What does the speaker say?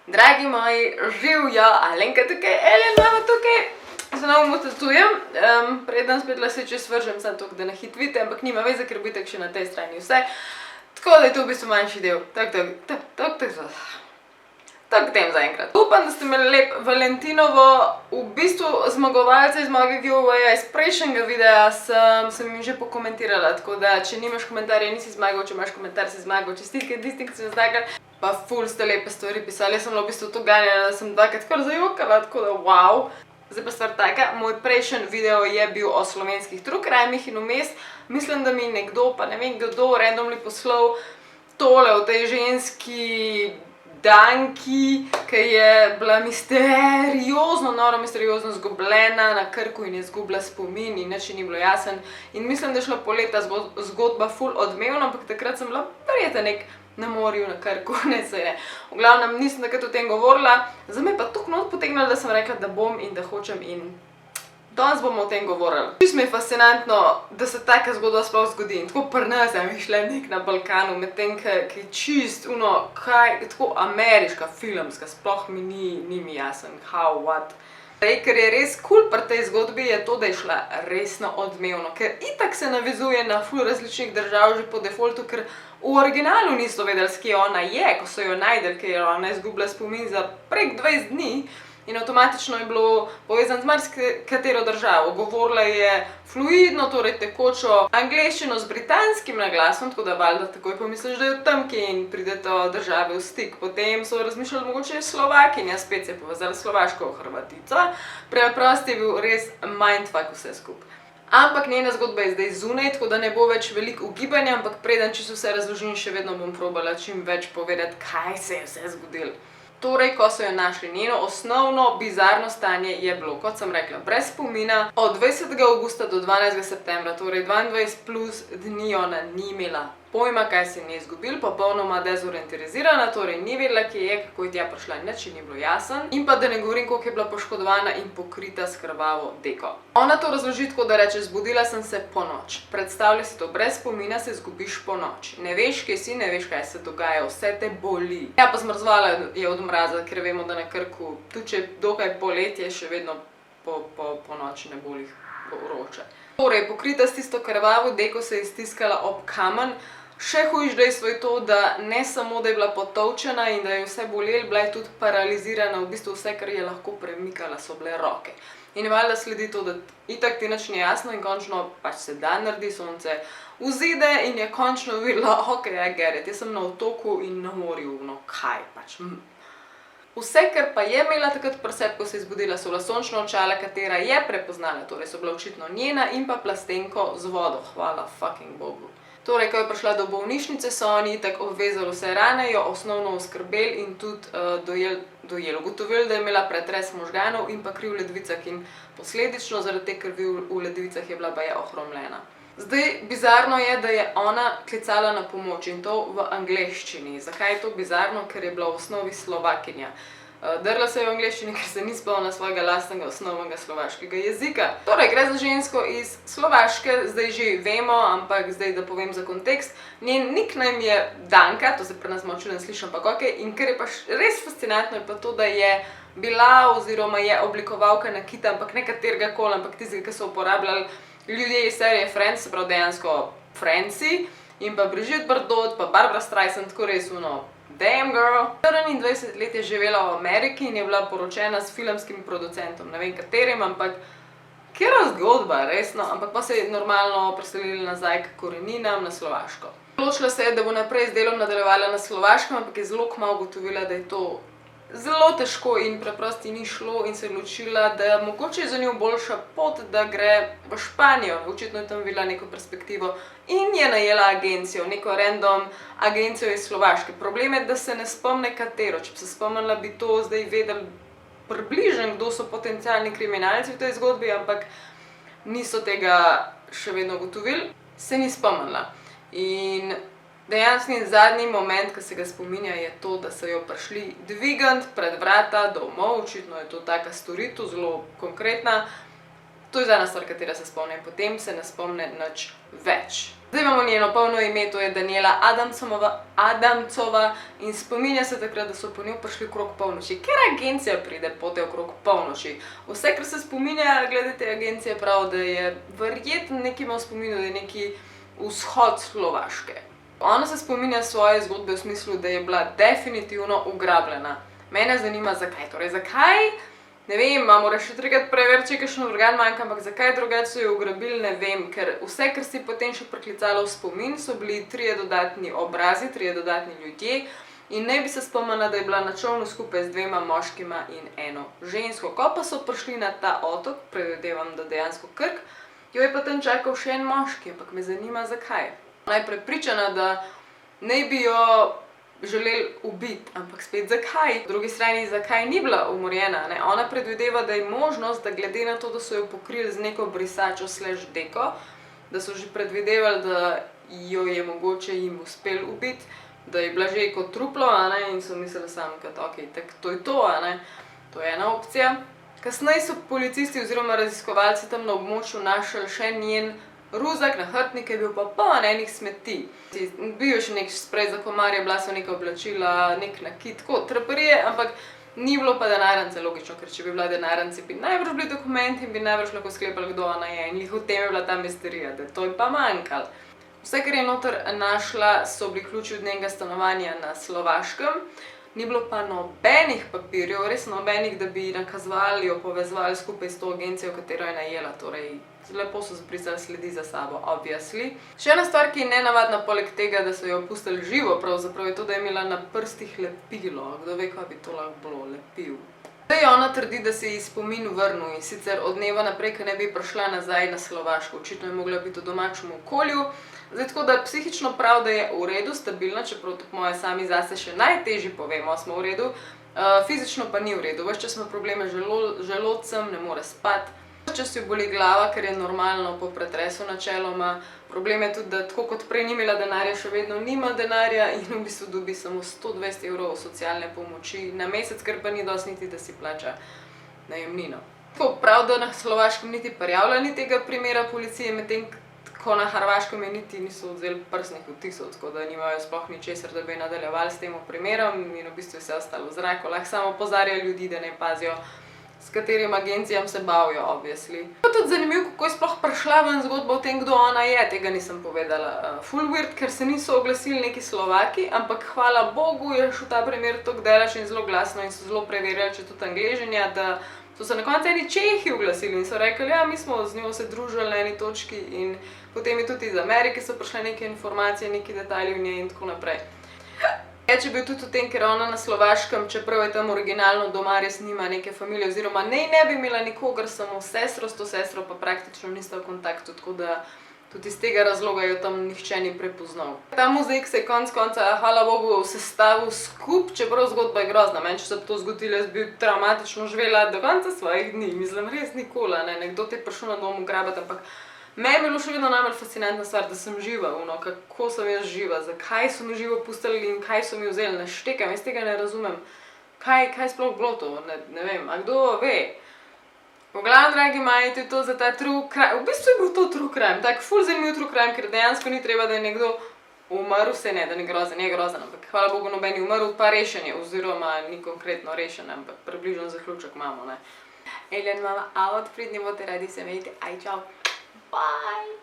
Dragi moji, živjo, Alenka tukaj, Ellen mama tukaj. Znovu tatujem, preden spet lase čez vržem, sem tukaj, da ne hitvite, ampak nima veze, ker bi tako še na tej strani vse. Tako da je to v bistvu manjši del. Tako tem zaenkrat. Upam, da ste imeli lep Valentinovo, v bistvu zmagovalce iz mojega giveawaya iz prejšnjega videa sem jim že pokomentirala, tako da če nimaš komentarja, nisi zmagal, če imaš komentar, si zmagal, čestitke tistim, ki so zmagali. Pa ful ste lepe stvari pisali, jaz sem bila v bistvu to ganjala, da sem dvakrat kar zajokala, tako da wow. Zdaj pa stvar taka, moj prejšnji video je bil o slovenskih true crimih in vmes mislim, da mi nekdo, pa ne vem kdo, randomly poslal tole o tej ženski Danki, ki je bila misteriozno zgubljena na Krku in je izgubila spomin in nič ni bilo jasen. In mislim, da je šla po leta zgodba ful odmevna, ampak takrat sem bila verjetno nek na morju, na Krku, ne saj ne. V glavnem nisem takrat o tem govorila, za me pa tako not potegnila, da sem rekla, da bom in da hočem in danes bomo o tem govorili. Čist mi je fascinantno, da se taka zgodba sploh zgodi in tako pri nas je mišljenik na Balkanu, medtem ki je čist tako ameriška, filmska, sploh mi ni mi jasen, how, what. Ker je res cool pri tej zgodbi je to, da je šla resno odmevno, ker itak se navezuje na ful različnih držav že po defaultu, ker v originalu niso vedeli, s kje ona je, ko so jo najdeli, ker je ona izgubila spomin za prek 20 dni in avtomatično je bilo povezano z marsikatero državo. Govorila je fluidno, torej tekočo angleščino z britanskim naglasom, tako da valjda takoj pomisliš, da je tam kje in pridete države v stik. Potem so razmišljali, mogoče je Slovakinja, spet se je povezala Slovaško v Hrvatica. Preprosto je bil res mindfuck vse skupaj. Ampak njena zgodba je zdaj zunaj, tako da ne bo več veliko ugibanja, ampak preden čisto vse razložim, še vedno bom probala čim več povedati, kaj se je vse zgodilo. Torej, ko so jo našli, njeno osnovno bizarno stanje je bilo, kot sem rekla, brez spomina. Od 20. avgusta do 12. septembra, torej 22 plus dni ona ni imela pojma, kaj se je izgubil, popolnoma dezorientizirana, torej ni vedela, kje je, kako je tja prišla, nič ni bilo jasen. In pa da ne govorim, koliko je bila poškodovana in pokrita s krvavo deko. Ona to razloži tako, da reče, zbudila sem se ponoč. Predstavljaj si to, brez spomina se zgubiš ponoč. Ne veš, kje si, ne veš, kaj se dogaja, vse te boli. Ja, pa zmrzvala je od mraza, ker vemo, da na Krku, tudi če dokaj poletje, še vedno po noči ne boli vroče. Torej, pokrita s tisto krvavo deko se je stiskala ob kamen. Še hujš dejstvo je to, da ne samo, da je bila potolčena in da je vse bolelo, bila je tudi paralizirana, v bistvu vse, kar je lahko premikala, so bile roke. In valjda sledi to, da itak ti nič ni jasno in končno pač se dan naredi, sonce vzide in je končno videla, ok, I get it, jaz sem na otoku in na morju, no kaj pač. Vse, kar pa je imela takrat pri sebi, ko se je zbudila, so bila sončna očala, katera je prepoznala, torej so bila očitno njena in pa plastenko z vodo, hvala fucking Bogu. Torej, ko je prišla do bolnišnice, so oni tako obvezali vse rane, jo osnovno oskrbeli in tudi dojeli. Ugotovili, da je imela pretres možganov in pa kri v ledvicah in posledično zaradi te krvi v ledvicah je bila baje ohromljena. Zdaj, bizarno je, da je ona klicala na pomoč in to v angleščini. Zakaj je to bizarno? Ker je bila v osnovi Slovakinja. Drla se je v angleščini, ker se ni spomnila svojega lastnega osnovnega slovaškega jezika. Torej, gre za žensko iz Slovaške, zdaj že vemo, ampak zdaj, da povem za kontekst, njen nickname je Danka, to se pri nas malo čudno sliši, ampak ok, in ker je pa res fascinantno je pa to, da je bila oziroma je oblikovalka nakita, ampak ne katerega koli, ampak tistega, ki so uporabljali ljudje iz serije Friends, se pravi dejansko Friendsi, in pa Brigitte Bardot, pa Barbara Streisand, tako res damn girl. 24 let je živela v Ameriki in je bila poročena s filmskim producentom, ne vem katerim, ampak katera zgodba, resno, ampak pa se je normalno preselila nazaj k koreninam na Slovaško. Odločila se je, da bo naprej z delom nadaljevala na Slovaškem, ampak je zelo kmalu ugotovila, da je to zelo težko in preprosto ni šlo in se je odločila, da mogoče je za njo boljša pot, da gre v Španijo. Očitno je tam videla neko perspektivo in je najela agencijo, neko random agencijo iz Slovaške. Problem je, da se ne spomne katero. Če bi se spomnila, bi to zdaj vedeli približno, kdo so potencialni kriminalci v tej zgodbi, ampak niso tega še vedno ugotovili. Se ni spomnila. In dejansko zadnji moment, ki se ga spominja, je to, da so jo prišli dvigant pred vrata domov, očitno je to taka storitev, zelo konkretna, To je ena stvar, katera se spomnim, potem se ne spomne nič več. Zdaj imamo njeno polno ime, to je Daniela Adamcova in spominja se takrat, da so po njo prišli okrog polnoči. Ker agencija pride pote okrog polnoči? Vse, kar se spominja glede te agencije, prav, da je verjetno nekaj imel spominu, da je neki vzhod Slovaške. Ona se spominja svoje zgodbe v smislu, da je bila definitivno ugrabljena. Mene zanima, zakaj. Torej, zakaj? Ne vem, moraš še trikrat preveriti, če kakšen organ manjka, ampak zakaj drugače so jo ugrabili, ne vem, ker vse, kar si potem še priklicalo v spomin, so bili 3 dodatni obrazi, 3 dodatni ljudje in ne bi se spomnila, da je bila na čolnu skupaj z 2 moškima in 1 žensko. Ko pa so prišli na ta otok, predvidevam, da dejansko Krk, jo je pa tam čakal še en moški, ampak me zanima, zakaj. Ona je prepričana, da ne bi jo želeli ubiti, ampak spet zakaj? Po drugi strani, zakaj ni bila umorjena, ne? Ona predvideva, da je možnost, da glede na to, da so jo pokrili z neko brisačo / deko, da so že predvidevali, da jo je mogoče jim uspel ubiti, da je bila že kot truplo, in so mislili samo, kot ok, tako to je to, to je ena opcija. Kasneje so policisti oziroma raziskovalci tam na območju našli še njen ruzak, nahrbtnik je bil pa poln enih smeti. Bil je še nek sprej za komarje, bila so neka oblačila, nek nakit, tako traparije, ampak ni bilo pa denarnice, logično, ker če bi bila denarnice, bi najbrž bili dokumenti in bi najbrž lahko sklepali, kdo ona je. In v tem je bila ta misterija, da to je pa manjkalo. Vse, kar je noter našla, so bili ključi od njenega stanovanja na Slovaškem. Ni bilo pa nobenih papirjev, res nobenih, da bi nakazovali, jo povezovali skupaj s to agencijo, katero je najela, torej lepo so zbrisali sledi za sabo, obviously. Še ena stvar, ki je nenavadna poleg tega, da so jo pustili živo, pravzaprav je to, da je imela na prstih lepilo. Kdo ve, kaj bi to lahko bilo, lepil. Zdaj ona trdi, da se ji spomin vrnil in sicer od dneva naprej, ko ne bi prišla nazaj na Slovaško. Očitno je mogla biti v domačem okolju. Zdaj, tako da psihično prav, da je v redu, stabilna, čeprav tako moje sami zase še najtežji povemo, smo v redu. Fizično pa ni v redu. Ves čas ima probleme z želodcem, ne more spati. Ves čas jo boli glava, ker je normalno po pretresu načeloma. Problem je tudi, da tako kot prej ni imela denarja, še vedno nima denarja in v bistvu dobi samo 120 evrov socialne pomoči na mesec, ker pa ni dosti niti, da si plača najemnino. Tako prav, da na Slovaškem niti prijavila ni tega primera policije, medtem ko na Hrvaškem je niti niso vzeli prstnih odtisov, tako da nimajo sploh ničesar, da bi nadaljevali s tem primerom in v bistvu vse ostalo v zraku. Lahko samo opozarjajo ljudi, da ne pazijo, s katerim agencijam se bavijo, obviously. To je tudi zanimivo, kako je sploh prišla ven zgodba o tem, kdo ona je, tega nisem povedala. Full weird, ker se niso oglasili neki Slovaki, ampak hvala Bogu je šel ta primer tako daleč in zelo glasno in so zelo preverjali, če tudi Angleženja, da so se na koncu eni Čehi oglasili in so rekli, ja, mi smo z njo se družili na eni točki in potem je tudi iz Amerike so prišle neke informacije, neki detajli v njej in tako naprej. Če bil tudi v tem, ker ona na Slovaškem, čeprav je tam originalno doma, res nima neke familije, oziroma ne bi imela nikogar, samo sestro, s to sestro pa praktično nista v kontaktu, tako da tudi iz tega razloga jo tam nihče ni prepoznal. Ta mozaik se je konec konca, hvala Bogu, sestavil skup, čeprav zgodba je grozna. Meni, če se bi to zgodilo, jaz bi travmatično živela do konca svojih dni, mislim, res nikoli, nekdo te je prišel na dom ugrabiti, ampak meni je bilo še vedno najbolj fascinantna stvar, da sem živa, kako sem jaz živa, zakaj so mi živo pustili in kaj so mi vzeli, ne štekam, jaz tega ne razumem. Kaj sploh bilo to, ne vem, a kdo ve? V glavnem, dragi moji, to je to za ta true crime, v bistvu je bil to true crime, tak ful zanimiv true crime, ker dejansko ni treba, da je nekdo umrl, vse ne, da ni grozen, ampak hvala Bogu noben je umrl, pa rešen je, oziroma ni konkretno rešen, ampak približno zaključek imamo, ne. Alien mama out, pridni bote, radi se imejte, aj čau. Bye!